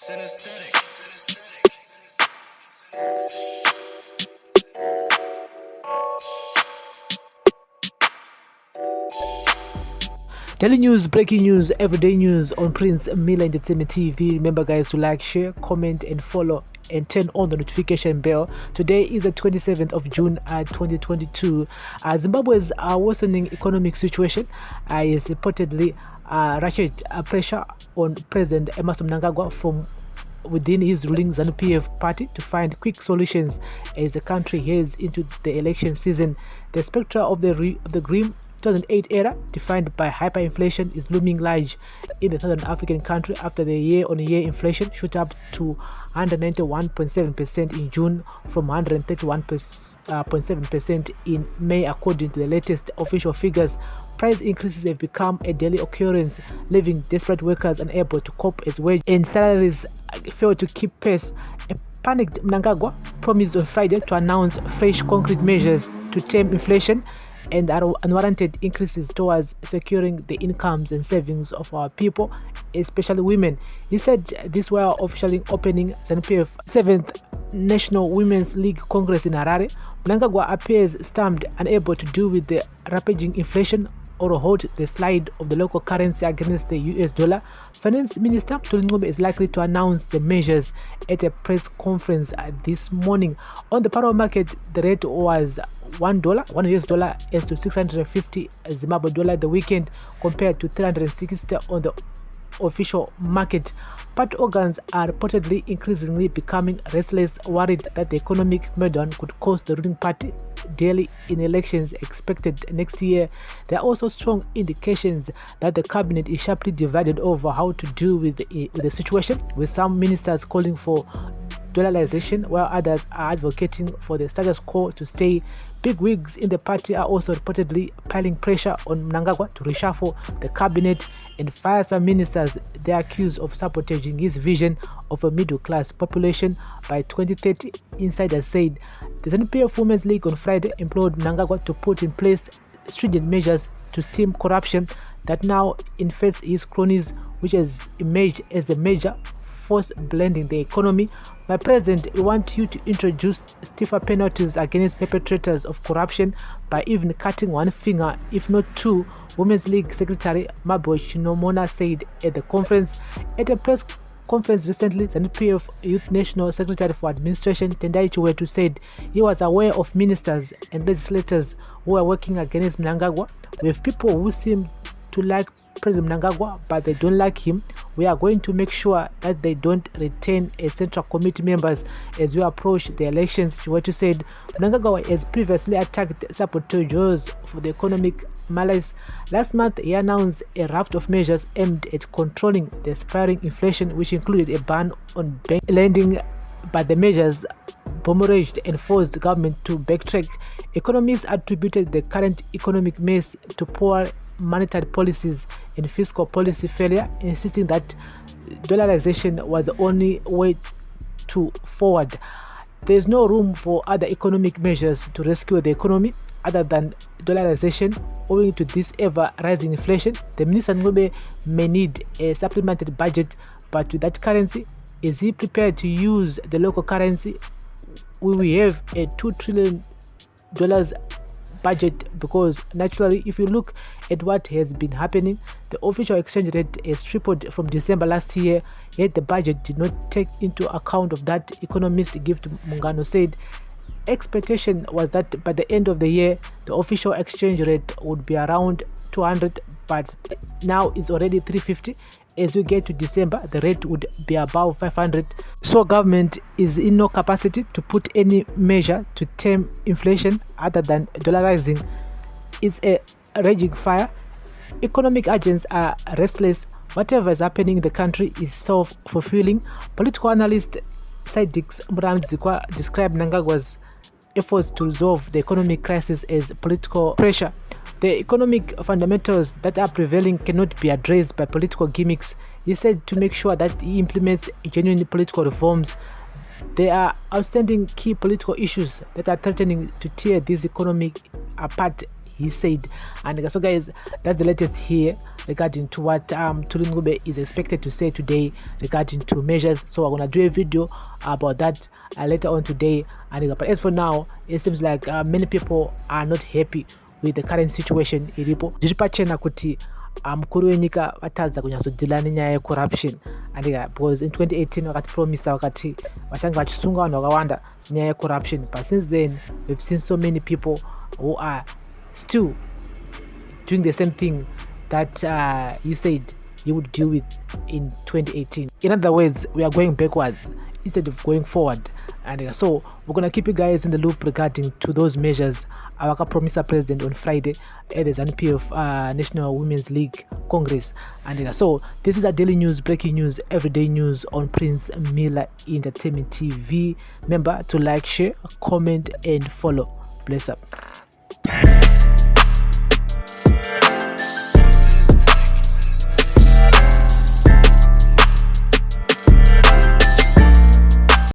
Daily news, breaking news, everyday news on Prince Miller Entertainment TV. Remember guys to like, share, comment and follow and turn on the notification bell. Today is the 27th of June 2022. Zimbabwe's worsening economic situation is reportedly ratcheted pressure on President Emmerson Mnangagwa from within his ruling Zanu PF party to find quick solutions as the country heads into the election season. The spectre of the grim 2008 era, defined by hyperinflation, is looming large in the Southern African country after the year-on-year inflation shot up to 191.7% in June from 131.7% in May, according to the latest official figures. Price increases have become a daily occurrence, leaving desperate workers unable to cope as wage and salaries fail to keep pace. A panicked Mnangagwa promised on Friday to announce fresh concrete measures to tame inflation and unwarranted increases towards securing the incomes and savings of our people, especially women. He said this while officially opening Zanu PF 7th National Women's League Congress in Harare. Mnangagwa appears stumped, unable to deal with the rapaging inflation or halt the slide of the local currency against the US dollar. Finance Minister Zimbabwe is likely to announce the measures at a press conference this morning. On the parallel market, the rate was $1 US dollar as to 650 Zimbabwe dollar the weekend, compared to 360 on the official market. Party organs are reportedly increasingly becoming restless, worried that the economic meltdown could cost the ruling party dearly in elections expected next year. There are also strong indications that the cabinet is sharply divided over how to deal with the situation, with some ministers calling for dollarization while others are advocating for the status quo to stay. Big wigs in the party are also reportedly piling pressure on Mnangagwa to reshuffle the cabinet and fire some ministers they are accused of sabotaging his vision of a middle-class population by 2030, insiders said. The Zanu PF Women's League on Friday implored Mnangagwa to put in place stringent measures to stem corruption that now infects his cronies, which has emerged as the major force blending the economy. My president, we want you to introduce stiffer penalties against perpetrators of corruption by even cutting one finger, if not two, Women's League Secretary Mabo Chinomona said at the conference. At a press conference recently, Zanu PF Youth National Secretary for Administration Tendai Chiwetu said he was aware of ministers and legislators who are working against Mnangagwa. We have people who seem to like President Mnangagwa, but they don't like him. We are going to make sure that they don't retain as Central Committee members as we approach the elections, Chiwetu said. Mnangagwa has previously attacked saboteurs for the economic malaise. Last month, he announced a raft of measures aimed at controlling the spiraling inflation, which included a ban on bank lending, but the measures boomeranged and forced the government to backtrack. Economists attributed the current economic mess to poor monetary policies and fiscal policy failure, insisting that dollarization was the only way to forward. There is no room for other economic measures to rescue the economy other than dollarization. Owing to this ever-rising inflation, the Minister Zimbabwe may need a supplemented budget, but with that currency, is he prepared to use the local currency? Will we have a $2 trillion budget? Because naturally, if you look at what has been happening, the official exchange rate has tripled from December last year, yet the budget did not take into account of that, economist Gift Mungano said. Expectation was that by the end of the year, the official exchange rate would be around 200, but now it's already 350. As we get to December, the rate would be above 500. So government is in no capacity to put any measure to tame inflation other than dollarizing. It's a raging fire. Economic agents are restless. Whatever is happening in the country is self-fulfilling. Political analyst Sidix Mnangagwa described Mnangagwa's efforts to resolve the economic crisis as political pressure. The economic fundamentals that are prevailing cannot be addressed by political gimmicks. He said to make sure that he implements genuine political reforms. There are outstanding key political issues that are threatening to tear this economy apart. he said. And so guys, that's the latest here regarding to what Tuli Ngube is expected to say today regarding to measures. So we're gonna do a video about that later on today. And but as for now, it seems like many people are not happy with the current situation iripo. Zviripachena kuti mukuru wenyika vatadza kunyatsodhila nenyaya yecorruption, because in 2018 vakatipromisa vakati vachange vachisunga vanhu vakawanda nyaya yecorruption, but since then we've seen so many people who are still doing the same thing that he said he would deal with in 2018. In other words, we are going backwards instead of going forward. And so we're gonna keep you guys in the loop regarding to those measures Awaka promised president on Friday at the Zanu PF National Women's League Congress. And so this is a daily news, breaking news, everyday news on Prince Miller Entertainment TV. Remember to like, share, comment and follow. Bless up.